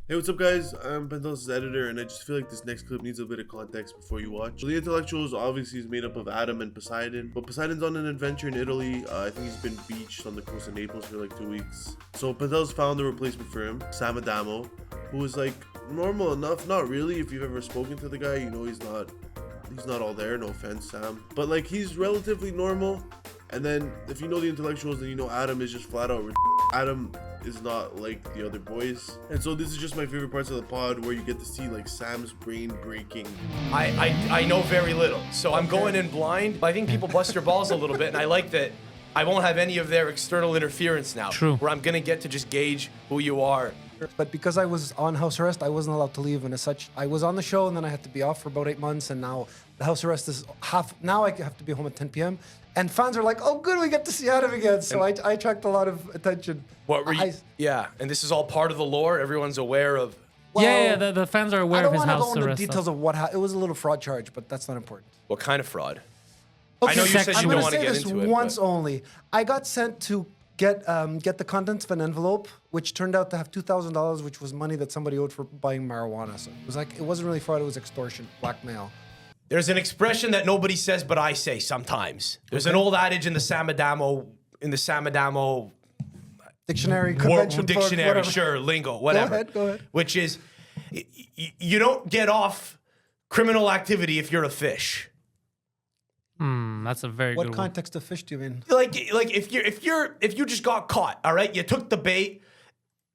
Hey, what's up guys? I'm Pantelis' editor, and I just feel like this next clip needs a bit of context before you watch. So the Intellectuals obviously is made up of Adam and Poseidon, but Poseidon's on an adventure in Italy. I think he's been beached on the coast of Naples for like 2 weeks. So Pantelis found the replacement for him, Sam Adamo, who is like normal enough. Not really. If you've ever spoken to the guy, you know he's not all there. No offense, Sam, but like he's relatively normal. And then if you know the Intellectuals, then you know Adam is just flat out Adam is not like the other boys. And so this is just my favorite parts of the pod, where you get to see like Sam's brain breaking. I know very little, so I'm going in blind. I think people bust their balls a little bit, and I like that I won't have any of their external interference now. True. Where I'm gonna get to just gauge who you are. But because I was on house arrest, I wasn't allowed to leave, and as such, I was on the show, and then I had to be off for about 8 months, and now the house arrest is now I have to be home at 10 p.m. And fans are like, "Oh, good, we get to see Adam again." So I attract a lot of attention. What were you? Yeah, and this is all part of the lore. Everyone's aware of. Well, yeah, the fans are aware of his house arrest. I don't want to go arrest into details stuff. of what happened. It was a little fraud charge, but that's not important. What kind of fraud? Okay, I know you said I'm you don't gonna want to say get this into it. once but- only. I got sent to get the contents of an envelope, which turned out to have $2,000, which was money that somebody owed for buying marijuana. So it wasn't really fraud. It was extortion, blackmail. There's an expression that nobody says, but I say sometimes. There's an old adage in the Sam Adamo Dictionary, convention book, dictionary, whatever. sure, lingo, whatever. Go ahead. Which is, you don't get off criminal activity if you're a fish. That's a very What good context of fish do you mean? Like if you just got caught, all right, you took the bait.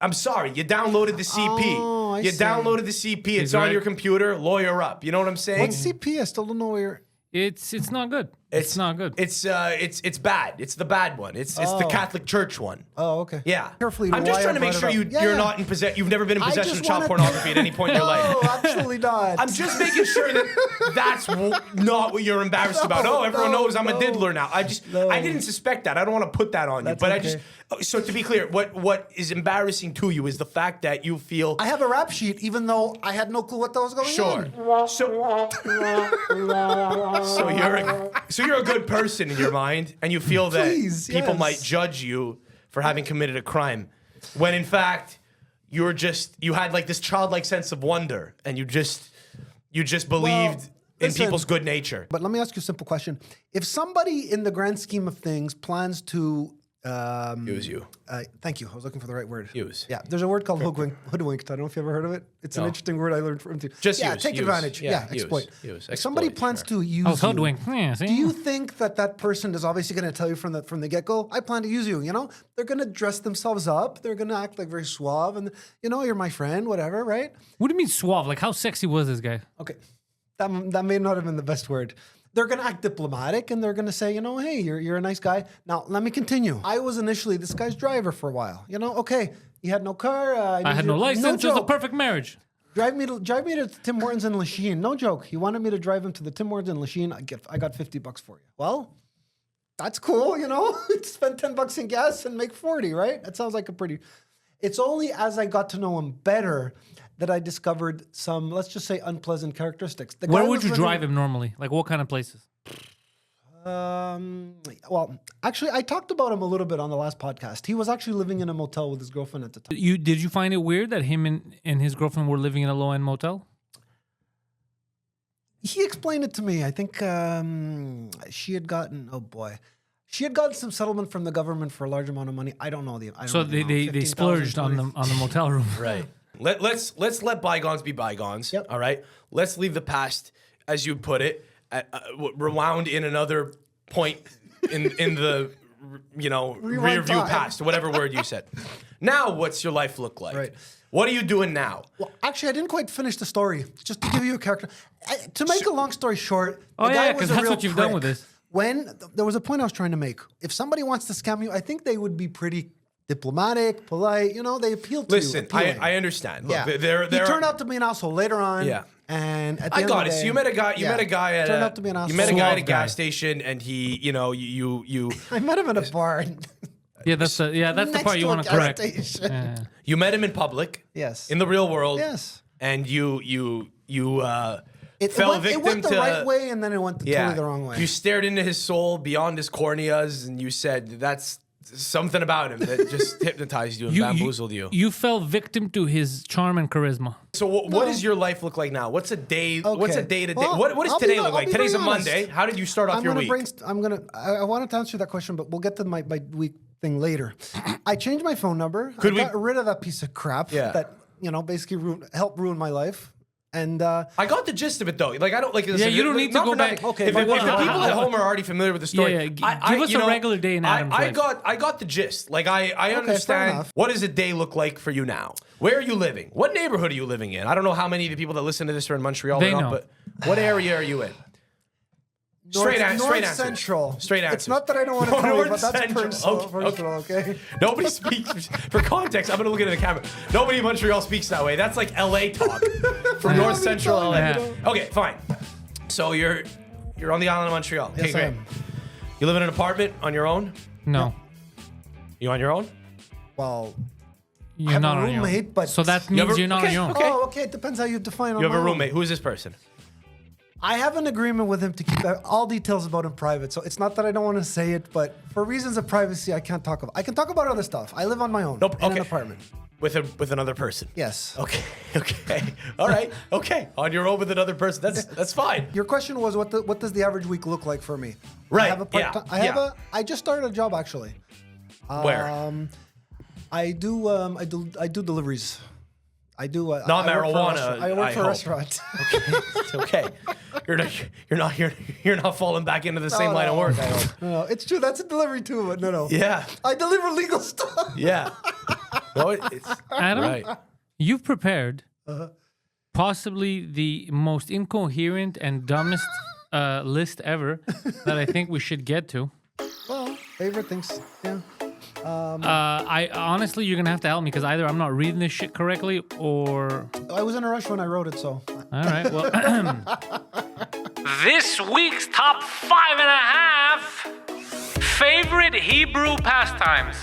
I'm sorry, you downloaded the CP. Oh, I you see. downloaded the CP. It's He's on right. your computer. Lawyer up. You know what I'm saying? What's CP? I still don't know where you're... one. It's not good. It's not good. It's bad. It's the bad one. It's the Catholic Church one. Oh, okay. Yeah. Carefully. I'm just why trying to I make brought sure it up. you're not in possession. You've never been in I possession just of child wanna- pornography at any point in your life. No, absolutely not. I'm just making sure that that's not what you're embarrassed about. Oh, everyone knows I'm a diddler now. I didn't suspect that. I don't want to put that on you. That's But okay. so to be clear, what is embarrassing to you is the fact that you feel. I have a rap sheet, even though I had no clue what that was going Sure. on. So you're a good person in your mind, and you feel that Please, people yes. might judge you for having committed a crime, when in fact you had like this childlike sense of wonder, and you just believed in listen, people's good nature. But let me ask you a simple question. If somebody, in the grand scheme of things, plans to... Use you. Thank you. I was looking for the right word. Use. Yeah, there's a word called hoodwinked. I don't know if you ever heard of it. It's an No. interesting word I learned from him. Just yeah, use, take use. advantage. Yeah, Yeah, use, exploit. use. If somebody Exploit, plans sure. to use Oh, you, hoodwink. Yeah, see? do you think that person is obviously going to tell you from the get-go, I plan to use you, you know? They're going to dress themselves up. They're going to act like very suave and, you know, you're my friend, whatever, right? What do you mean suave? Like, how sexy was this guy? Okay. That may not have been the best word. They're going to act diplomatic and they're going to say, you know, hey, you're a nice guy. Now, let me continue. I was initially this guy's driver for a while. You know, okay, he had no car. I had no license. It was a perfect marriage. Drive me to Tim Hortons in Lachine. No joke. He wanted me to drive him to the Tim Hortons in Lachine. I got $50 for you. Well, that's cool, you know? Spend $10 in gas and make 40, right? That sounds like a pretty... It's only as I got to know him better that I discovered some, let's just say, unpleasant characteristics. The guy Where would was you living- drive him normally? Like, what kind of places? Well, actually, I talked about him a little bit on the last podcast. He was actually living in a motel with his girlfriend at the time. Did you find it weird that him and his girlfriend were living in a low-end motel? He explained it to me. I think she had gotten, oh boy. She had gotten some settlement from the government for a large amount of money. I don't know the amount. So they 15,000, splurged on 20,000. the motel room. Right. Let's let bygones be bygones. Yep. All right. Let's leave the past, as you put it, rewound in another point in the rear view time. past, whatever word you said. Now, what's your life look like? Right. What are you doing now? Well, actually, I didn't quite finish the story. Just to give you a character. To make a long story short, Oh, the yeah, guy 'cause was a that's real what you've done prick. with this. When there was a point I was trying to make. If somebody wants to scam you, I think they would be pretty diplomatic, polite. You know, they appeal to Listen, you. appealing. I understand. Look, Yeah. there He turned out to be an asshole later on. Yeah. And at the I end got of it. the So day, you met a guy. You yeah, met a guy at turned out to be an asshole. you met a guy at a Suave guy. gas station, and he, you I met him in a bar. Yeah, that's the Next part you to a want to gas correct. station. Yeah. you met him in public. Yes. In the real world. Yes. And you It fell went, victim it went the to right way, and then it went totally the wrong way. You stared into his soul beyond his corneas, and you said, "That's something about him that just hypnotized you and bamboozled you. You fell victim to his charm and charisma. So what does your life look like now? What's a day? What's a day to day? Well, What does I'll today be- look I'll like? be Today's a very honest. Monday. How did you start off your week? I wanted to answer that question, but we'll get to my week thing later. I changed my phone number. Could I we- got rid of that piece of crap Yeah. that basically helped ruin my life. And I got the gist of it though. Like I don't like. Yeah, you don't need to not go for nothing. back. Okay, If, but if what- the people at home are already familiar with the story, Yeah, give us a regular day in Adam's life. I got the gist. Like I fair understand. enough. What does a day look like for you now? Where are you living? What neighborhood are you living in? I don't know how many of the people that listen to this are in Montreal They or not, know. but what area are you in? Straight North answers. Central. Straight answers. It's not that I don't want to tell you, North but that's Central. personal, okay? Nobody speaks, for context, I'm going to look into the camera. Nobody in Montreal speaks that way. That's like LA talk from North Central LA. Yeah. Okay, fine. So you're on the island of Montreal. Okay, Yes, I great. am. You live in an apartment on your own? No, You on your own? Well, you're have a not on your own. roommate, but- So that You have means a- you're not on okay, your own. okay. oh, okay. It depends how you define. You have a roommate. Who is this person? I have an agreement with him to keep all details about him private. So it's not that I don't want to say it, but for reasons of privacy, I can't talk about. I can talk about other stuff. I live on my own Nope, in okay. an apartment. With another person. Yes. Okay. Okay. All right. Okay. On your own with another person. That's fine. Your question was what does the average week look like for me? Right, I have a part-time. yeah. I just started a job actually. Where? I do deliveries. I do. Not I work for a marijuana, restaurant. I work I for a hope. restaurant. It's okay. You're not falling back into the same line of work. I hope. No, it's true. That's a delivery too, but no. Yeah. I deliver legal stuff. Yeah. No, it's Adam, right. you've prepared Uh-huh. possibly the most incoherent and dumbest list ever that I think we should get to. Well, favorite things. Yeah. I honestly, you're gonna have to help me because either I'm not reading this shit correctly or. I was in a rush when I wrote it, so. All right. Well, this week's top 5.5 favorite Hebrew pastimes.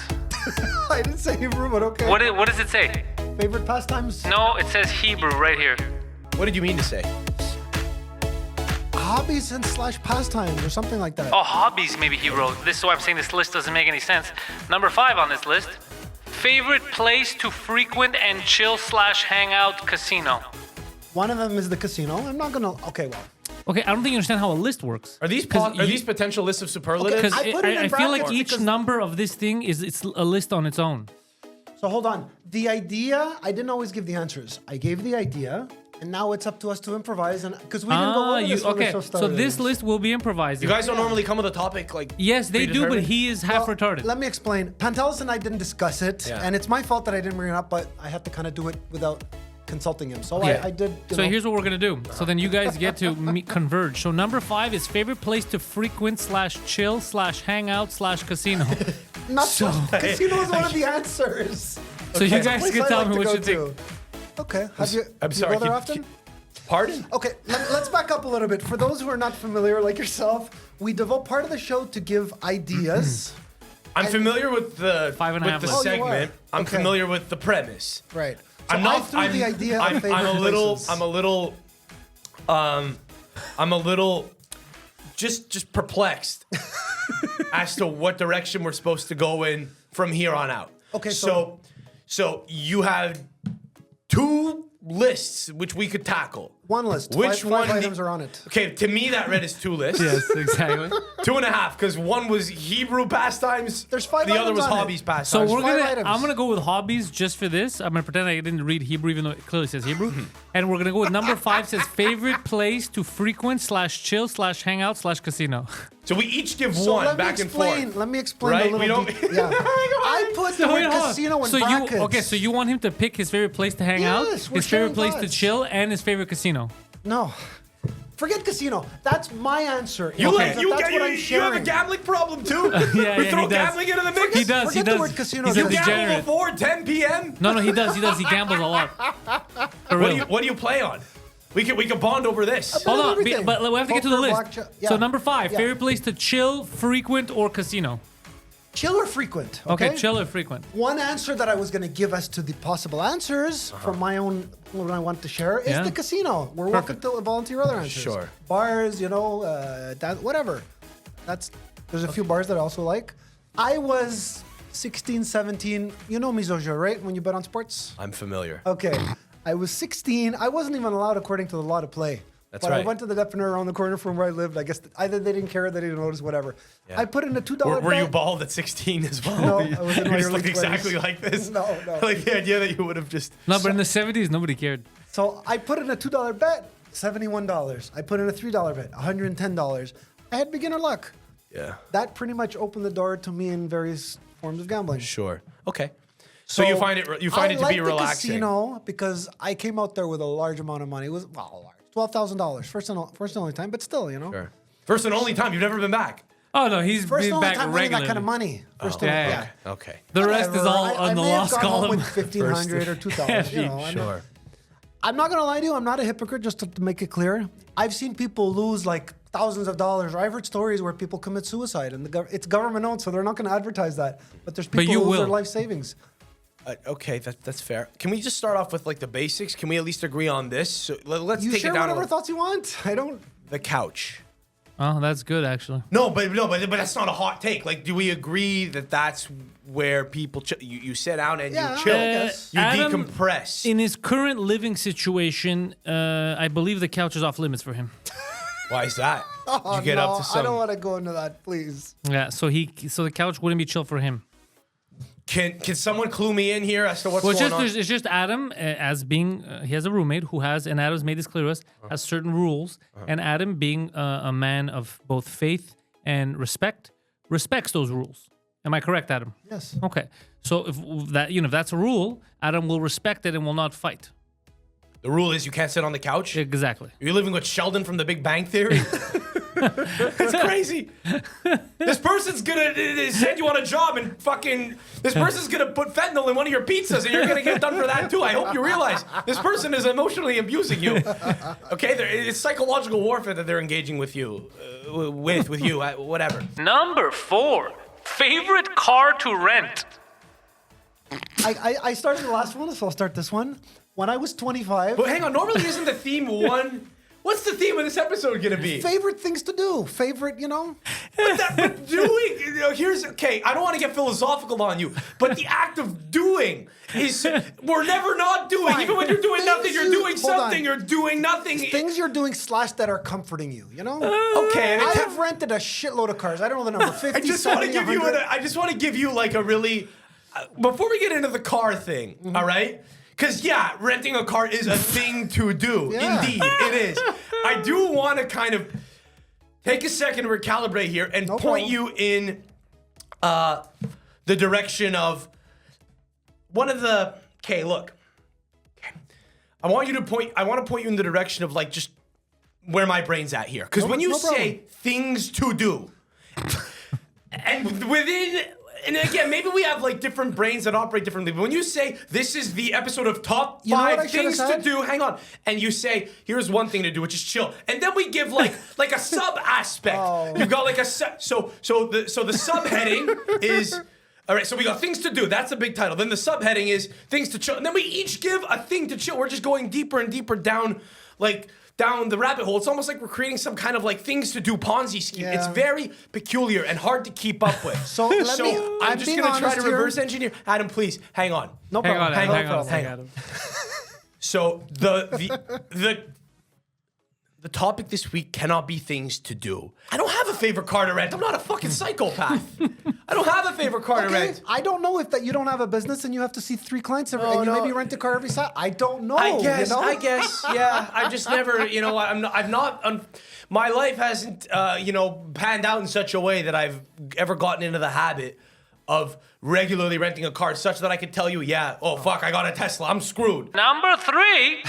I didn't say Hebrew, but okay. What does it say? Favorite pastimes? No, it says Hebrew right here. What did you mean to say? Hobbies and / pastimes or something like that. Oh, hobbies, maybe he wrote. This is why I'm saying this list doesn't make any sense. Number 5 on this list. Favorite place to frequent and chill / hang out casino. One of them is the casino. I'm not gonna. Okay, well. Okay, I don't think you understand how a list works. Are these potential lists of superlatives? Because I put it in I feel like brackets each because- number of this thing it's a list on its own. So hold on. The idea, I didn't always give the answers. I gave the idea, and now it's up to us to improvise. And because we didn't go over this when the okay. show So started. this list will be improvised. You guys don't normally come with a topic like. Yes, they do, but predetermined? he is half Well, retarded. Let me explain. Pantelis and I didn't discuss it, Yeah. and it's my fault that I didn't bring it up, but I had to kind of do it without consulting him. So Yeah. I did. So here's what we're gonna do. So then you guys get to converge. So number 5 is favorite place to frequent / chill / hang out / casino. not casino is one of the answers. So you guys Place can I tell like me to what go you think. to. Okay. Have you? I'm do sorry. You go there often? Pardon? Okay, let's back up a little bit. For those who are not familiar, like yourself, we devote part of the show to give ideas. I'm familiar with the 5.5 with the list. Oh, you are? segment. I'm Okay. familiar with the premise. Right. So I'm not. I threw the idea of I'm, favorite I'm a little. places. I'm a little. Just perplexed as to what direction we're supposed to go in from here on out. Okay, So you have 2 lists which we could tackle. One list. Which five one items are on it. Okay, to me that read as 2 lists. Yes, exactly. 2.5, because one was Hebrew pastimes. There's 5 The other items was on it. hobbies So pastimes. we're 5 gonna. items. I'm gonna go with hobbies just for this. I'm gonna pretend I didn't read Hebrew, even though it clearly says Hebrew. And we're gonna go with number 5. Says favorite place to frequent / chill / hang out / casino. So we each give So one let me back and explain. forth. Let me explain Right? a We little. don't- Yeah. I put the word casino in so brackets. so you want him to pick his favorite place to hang out, Yes, we're his favorite sharing place to thoughts. chill, and his favorite casino. No. Forget casino. That's my answer. You, Okay. like, you, That's get, what you, I'm you have a sharing. gambling problem too. Yeah, we yeah, throw he does. gambling into the mix. He does. Forget the word casino. He's You a Forget gamble degenerate. before 10 p.m. No, he does. He gambles a lot. For real. What do you play on? We can bond over this. Hold on, everything. but we have to get to the Poker, list. blackjack, yeah. So number 5, Yeah. favorite place to chill, frequent, or casino. Chill or frequent. Okay, chill or frequent. One answer that I was going to give us to the possible answers from my own, what I want to share, is Yeah. the casino. We're welcome to volunteer other answers. Sure. Bars, whatever. There's a few bars that I also like. I was 16, 17. You know Mizoja, right? When you bet on sports? I'm familiar. Okay. I was 16. I wasn't even allowed, according to the law, to play. That's but right. I went to the definite around the corner from where I lived. I guess either they didn't care or they didn't notice, whatever. Yeah. I put in a $2 Were you bet. bald at 16 as well? No, I was in You my just early looked exactly 20s. like this. No. Like the idea that you would have just. No, but in the 70s, nobody cared. So I put in a $2 bet, $71. I put in a $3 bet, $110. I had beginner luck. Yeah. That pretty much opened the door to me in various forms of gambling. Sure. Okay. So you find it to be relaxing. I like the casino because I came out there with a large amount of money. It was large, $12,000. First and only time, but still, Sure. First and only time. You've never been back. Oh no, he's First and been only back time winning regularly. that kind of money. First and yeah, only, yeah. yeah. Okay. The rest is Whatever. all on the I may have lost gone home column. with 1,500 or 2,000. You know, Sure. I'm not gonna lie to you. I'm not a hypocrite. Just to make it clear, I've seen people lose like thousands of dollars. Or I've heard stories where people commit suicide, and it's government owned, so they're not gonna advertise that. But there's people you who lose their will. life savings. Okay, that's fair. Can we just start off with like the basics? Can we at least agree on this? So, let's You take share it down. whatever thoughts you want. I don't. The couch. Oh, that's good actually. No, but that's not a hot take. Like, do we agree that that's where people you sit down and Yeah, you chill, I guess. you Adam, decompress? In his current living situation, I believe the couch is off limits for him. Why is that? Did you get no, up to some? I don't want to go into that, please. Yeah, so the couch wouldn't be chill for him. Can someone clue me in here as to what's Well, going on? it's just Adam as being he has a roommate who has, and Adam's made this clear to us, has certain rules, and Adam being a man of both faith and respects those rules. Am I correct, Adam? Yes. Okay, so if that's a rule, Adam will respect it and will not fight. The rule is you can't sit on the couch. Exactly. You're living with Sheldon from The Big Bang Theory. It's crazy. This person's gonna send you on a job and fucking. This person's gonna put fentanyl in one of your pizzas and you're gonna get done for that too. I hope you realize this person is emotionally abusing you. Okay, it's psychological warfare that they're engaging with you, whatever. Number 4, favorite car to rent. I started the last one, so I'll start this one. When I was 25, But hang on, normally isn't the theme one? What's the theme of this episode gonna be? favorite things to do. Favorite, But doing, here's okay. I don't want to get philosophical on you, but the act of doing is we're never not doing. Fine. Even when you're doing Things nothing, you're you- doing hold on. something. You're doing nothing. things you're doing / that are comforting you. Okay, and I it have rented a shitload of cars. I don't know the number. 50, I just want to 70, give you. 100. I just want to give you like a really. Before we get into the car thing, all right? Because yeah, renting a car is a thing to do. Yeah. Indeed, it is. I do want to kind of take a second to recalibrate here and No point problem. you in the direction of one of the. Okay, look. Okay. I want to point you in the direction of like just where my brain's at here. Because when you no say problem. things to do, and within. And again, maybe we have like different brains that operate differently. But when you say this is the episode of top You know what I 5 should've things to said? do, hang on, and you say here's one thing to do, which is chill, and then we give like a sub aspect. Oh. You've got like a so the subheading is. All right, so we got things to do. That's a big title. Then the subheading is things to chill, and then we each give a thing to chill. We're just going deeper and deeper down the rabbit hole. It's almost like we're creating some kind of like things to do Ponzi scheme. Yeah. It's very peculiar and hard to keep up with. So let me- I'm I'm just being gonna try to honest here. reverse engineer. Adam, please hang on. No Hang problem. on, hang hang on, on, hang hang on. on. So the topic this week cannot be things to do. I don't have a favorite car to rent. I'm not a fucking psychopath. I don't have a favorite car to Okay, rent. I don't know if that you don't have a business and you have to see 3 clients every, No, and you no. maybe rent a car every Saturday. I don't know. I guess, you know? yeah. I just never, my life hasn't, panned out in such a way that I've ever gotten into the habit of regularly renting a car such that I could tell you, I got a Tesla, I'm screwed. Number 3,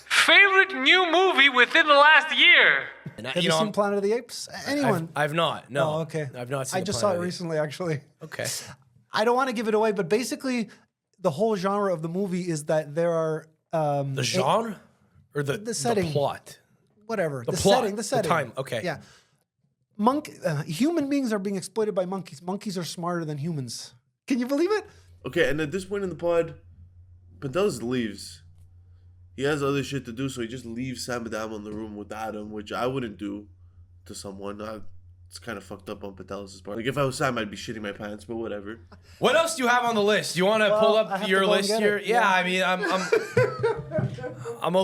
favorite new movie within the last year. And Have you seen Planet of the Apes? Anyone? I've not, no. Oh, okay. I've not seen I the just Planet saw it of the- recently, actually. Okay. I don't want to give it away, but basically, the whole genre of the movie is that there are The genre? Or the setting. The plot? whatever the plot, setting, the setting, time, okay. yeah. Human beings are being exploited by monkeys. Monkeys are smarter than humans. Can you believe it? Okay, and at this point in the pod, Pantelis leaves. He has other shit to do, so he just leaves Sam Adamo in the room with Adam, which I wouldn't do to someone. it's kind of fucked up on Pantelis' part. Like if I was Sam, I'd be shitting my pants, but whatever. What else do you have on the list? You want to pull I up have your to go and list get here? it. Yeah, I mean, I'm a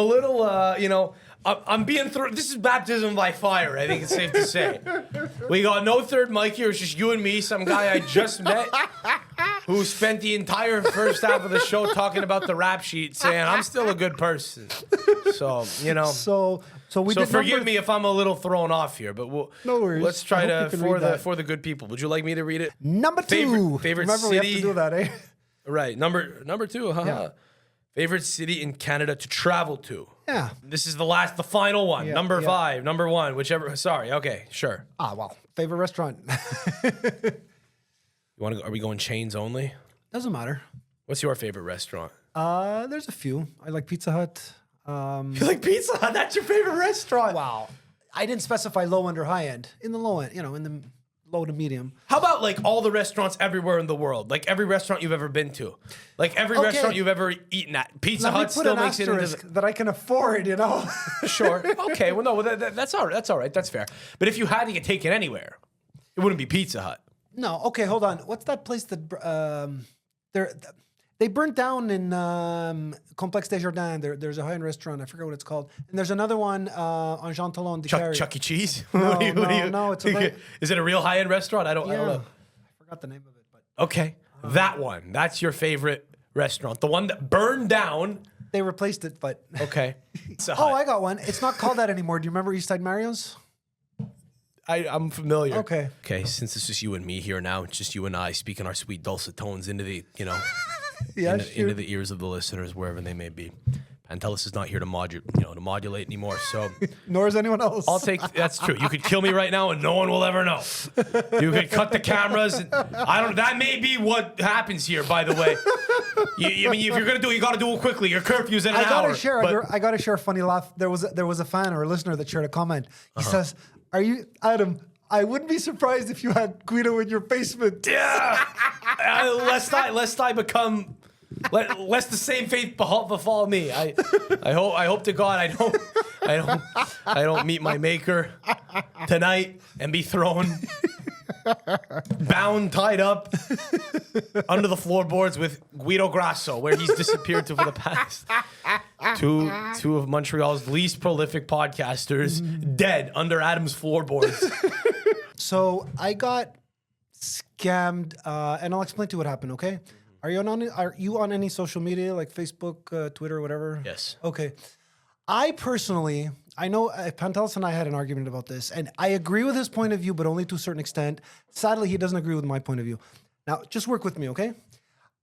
little, you know, I'm being through. This is baptism by fire. I think it's safe to say. We got no third mic here. It's just you and me. Some guy I just met who spent the entire first half of the show talking about the rap sheet, saying I'm still a good person. So you know. So we So did forgive me if I'm a little thrown off here, but No worries. let's try I to hope you can read that. for the good people. Would you like me to read it? Number 2. Favorite Remember, we have city? to do that, eh? Right, number 2. Haha. Yeah. Favorite city in Canada to travel to. Yeah. This is the final one. Yeah, Number yeah. 5, number 1, whichever. Sorry. Okay, sure. Well, favorite restaurant. You want to go? Are we going chains only? Doesn't matter. What's your favorite restaurant? There's a few. I like Pizza Hut. You like Pizza Hut? That's your favorite restaurant. Wow. I didn't specify low end or high end. In the low end, you know, in the low to medium. How about like all the restaurants everywhere in the world? Like every restaurant you've ever been to, like every Okay. restaurant you've ever eaten at. Pizza Let me Hut put still an makes it into asterisk that I can afford, you know. Sure. Okay. Well, no. That's all right. That's all right. That's fair. But if you had to get taken anywhere, it wouldn't be Pizza Hut. No, okay, hold on. What's that place that they burnt down in Complexe des Jardins? There's a high-end restaurant. I forget what it's called. And there's another one on Jean Talon de Carré. Chuck E. Cheese? No, no, it's a Is it a real high-end restaurant? I don't Yeah. know. I forgot the name of it, but Okay. That one. That's your favorite restaurant. The one that burned down. they replaced it. But Okay. It's a oh, Hut. I got one. It's not called that anymore. Do you remember Eastside Mario's? I'm familiar. Okay. Okay. Since it's just you and me here now, it's just you and I speaking our sweet dulcet tones into the, you know, Yeah, into the ears of the listeners, wherever they may be. Pantelis is not here to modulate anymore. So Nor is anyone else. I'll take. That's true. You could kill me right now, and no one will ever know. You could cut the cameras. And I don't. That may be what happens here. By the way, I mean, if you're gonna do it, you got to do it quickly. Your curfew's in an I gotta hour. share. but- I gotta share a funny laugh. There was a fan or a listener that shared a comment. He says, "Are you Adam? I wouldn't be surprised if you had Guido in your basement." Yeah. Lest I become. Lest the same fate befall me. I hope to God I don't meet my maker tonight and be thrown bound, tied up under the floorboards with Guido Grasso, where he's disappeared to for the past two of Montreal's least prolific podcasters dead under Adam's floorboards. So I got scammed, and I'll explain to you what happened. Okay. Are you on any social media like Facebook, Twitter, whatever? Yes. Okay. I personally, I know Pantelis and I had an argument about this, and I agree with his point of view, but only to a certain extent. Sadly, he doesn't agree with my point of view. Now, just work with me, okay?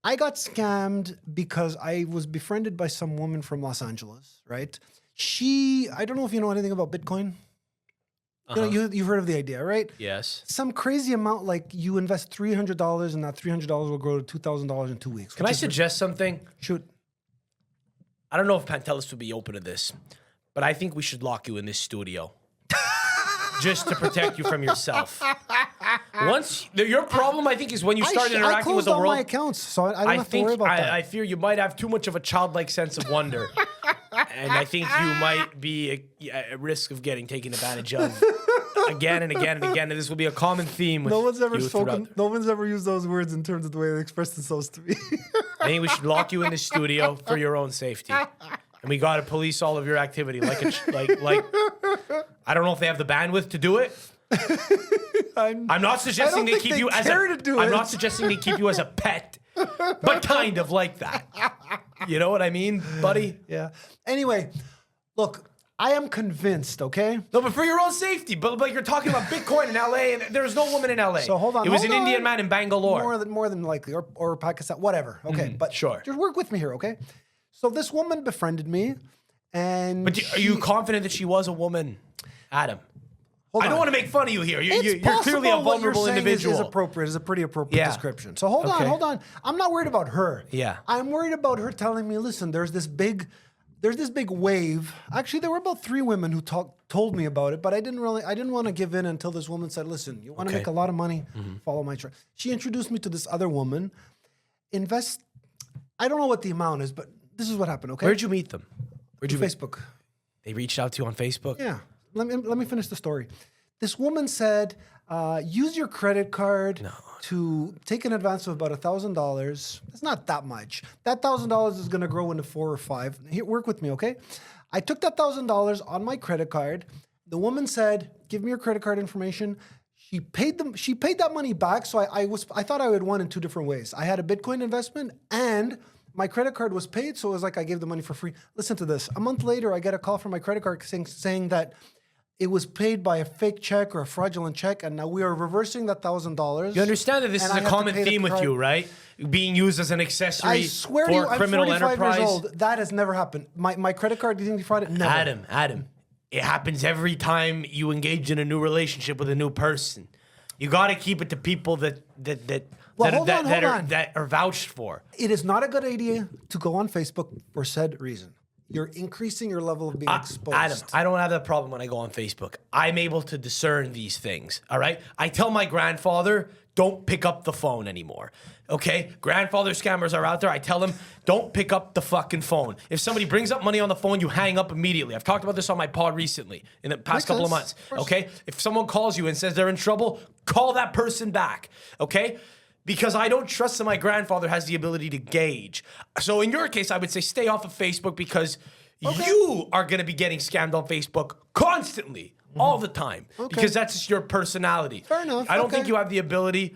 I got scammed because I was befriended by some woman from Los Angeles, right? I don't know if you know anything about Bitcoin. You know, you've heard of the idea, right? Yes. Some crazy amount, like you invest $300 and that $300 will grow to $2,000 in 2 weeks. Can I suggest something? Shoot. I don't know if Pantelis would be open to this, but I think we should lock you in this studio. Just to protect you from yourself. Your problem, I think, is when you start interacting with the I closed all world. my accounts, so I don't have to worry about that. I fear you might have too much of a childlike sense of wonder. And I think you might be at risk of getting taken advantage of again and again and again. And this will be a common theme with No one's ever you spoken. throughout. No one's ever used those words in terms of the way they express themselves to me. I think we should lock you in the studio for your own safety. And we got to police all of your activity. Like I don't know if they have the bandwidth to do it. I'm not suggesting they keep you as I'm not suggesting they keep you as a pet, but kind of like that. You know what I mean, buddy? Yeah. Anyway, look, I am convinced. Okay. No, but for your own safety. But you're talking about Bitcoin in LA, and there's no woman in LA. So hold on. It was hold an on. Indian man in Bangalore. More than likely, or Pakistan, whatever. Okay, but sure. just work with me here. Okay. So this woman befriended me, and But are you confident that she was a woman, Adam? I don't want to make fun of you here. You're clearly a vulnerable individual. Is appropriate. Is a pretty appropriate description. So hold on. I'm not worried about her. Yeah. I'm worried about her telling me, listen, there's this big wave. Actually, there were about 3 women who told me about it, but I didn't want to give in until this woman said, listen, you want to make a lot of money, follow my track. She introduced me to this other woman. Invest. I don't know what the amount is, but this is what happened. Okay. Where'd you meet them? Facebook. They reached out to you on Facebook? Yeah. Let me finish the story. This woman said, use your credit card to take an advance of about $1,000. It's not that much. That $1,000 is going to grow into 4 or 5. Here, work with me, okay? I took that $1,000 on my credit card. The woman said, give me your credit card information. She paid that money back. So I thought I would won in 2 different ways. I had a Bitcoin investment and my credit card was paid. So it was like I gave the money for free. Listen to this. A month later, I get a call from my credit card saying that it was paid by a fake check or a fraudulent check, and now we are reversing that $1,000. You understand that this is a common theme with you, right? Being used as an accessory I swear for to you, I'm criminal 45 enterprise. years old. That has never happened. My credit card getting defrauded, never. Adam, it happens every time you engage in a new relationship with a new person. You got to keep it to people that are vouched for. It is not a good idea to go on Facebook for said reason. You're increasing your level of being exposed. Adam, I don't have that problem when I go on Facebook. I'm able to discern these things, all right? I tell my grandfather, don't pick up the phone anymore, okay? Grandfather scammers are out there. I tell them, don't pick up the fucking phone. If somebody brings up money on the phone, you hang up immediately. I've talked about this on my pod recently in the past couple of months, okay? If someone calls you and says they're in trouble, call that person back, okay? Because I don't trust that my grandfather has the ability to gauge. So in your case, I would say stay off of Facebook because you are going to be getting scammed on Facebook constantly, all the time, because that's just your personality. Fair enough. I don't think you have the ability.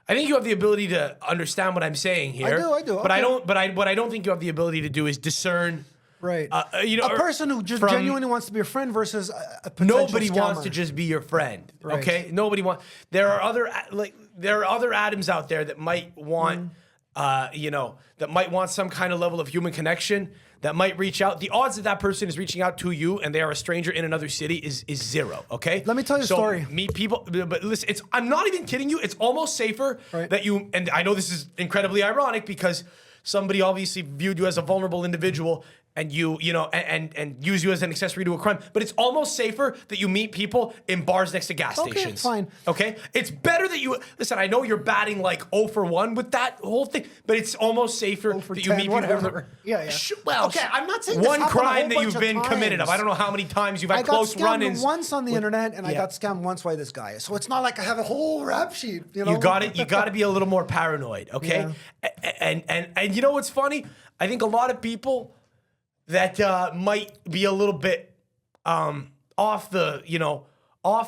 I think you have the ability to understand what I'm saying here. I do. But I don't. But what I don't think you have the ability to do is discern. Right. You know, a person who just genuinely wants to be a friend versus a potential nobody scammer. wants to just be your friend. Right. Okay. Nobody wants. There are other Adams out there that might want, that might want some kind of level of human connection. That might reach out. The odds that person is reaching out to you and they are a stranger in another city is 0. Okay. Let me tell you a story. Meet people, but listen, I'm not even kidding you. It's almost safer that you. And I know this is incredibly ironic because somebody obviously viewed you as a vulnerable individual. And and use you as an accessory to a crime. But it's almost safer that you meet people in bars next to gas stations. Fine. Okay? It's better that you... Listen, I know you're batting like 0 for 1 with that whole thing, but it's almost safer that you 10, meet people... whatever. Yeah. Well, okay, I'm not saying this one happened a crime whole that bunch you've of been committed of. times. I don't know how many times you've had I got close scammed run-ins. once on the internet, and I got scammed once by this guy. So it's not like I have a whole rap sheet. You know? You got to be a little more paranoid, okay? Yeah. And you know what's funny? I think a lot of people that might be a little bit off the I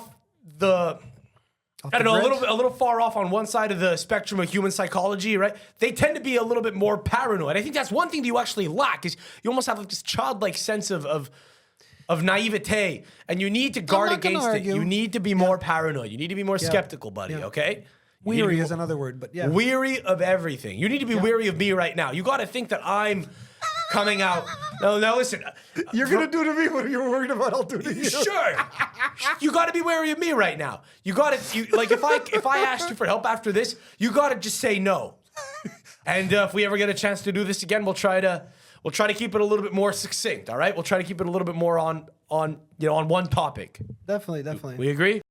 don't know, a little far off on one side of the spectrum of human psychology, right? They tend to be a little bit more paranoid. I think that's one thing that you actually lack is you almost have like this childlike sense of naivete, and you need to guard against it. You need to be more paranoid. You need to be more skeptical, buddy. Okay. Weary is another word, but yeah. Weary of everything. You need to be weary of me right now. You got to think that I'm coming out. No, listen. You're going to do to me what you're worried about, I'll do to you. Sure. You got to be wary of me right now. You got to, like, if I asked you for help after this, you got to just say no. And if we ever get a chance to do this again, we'll try to keep it a little bit more succinct, all right? We'll try to keep it a little bit more on one topic. Definitely. We agree?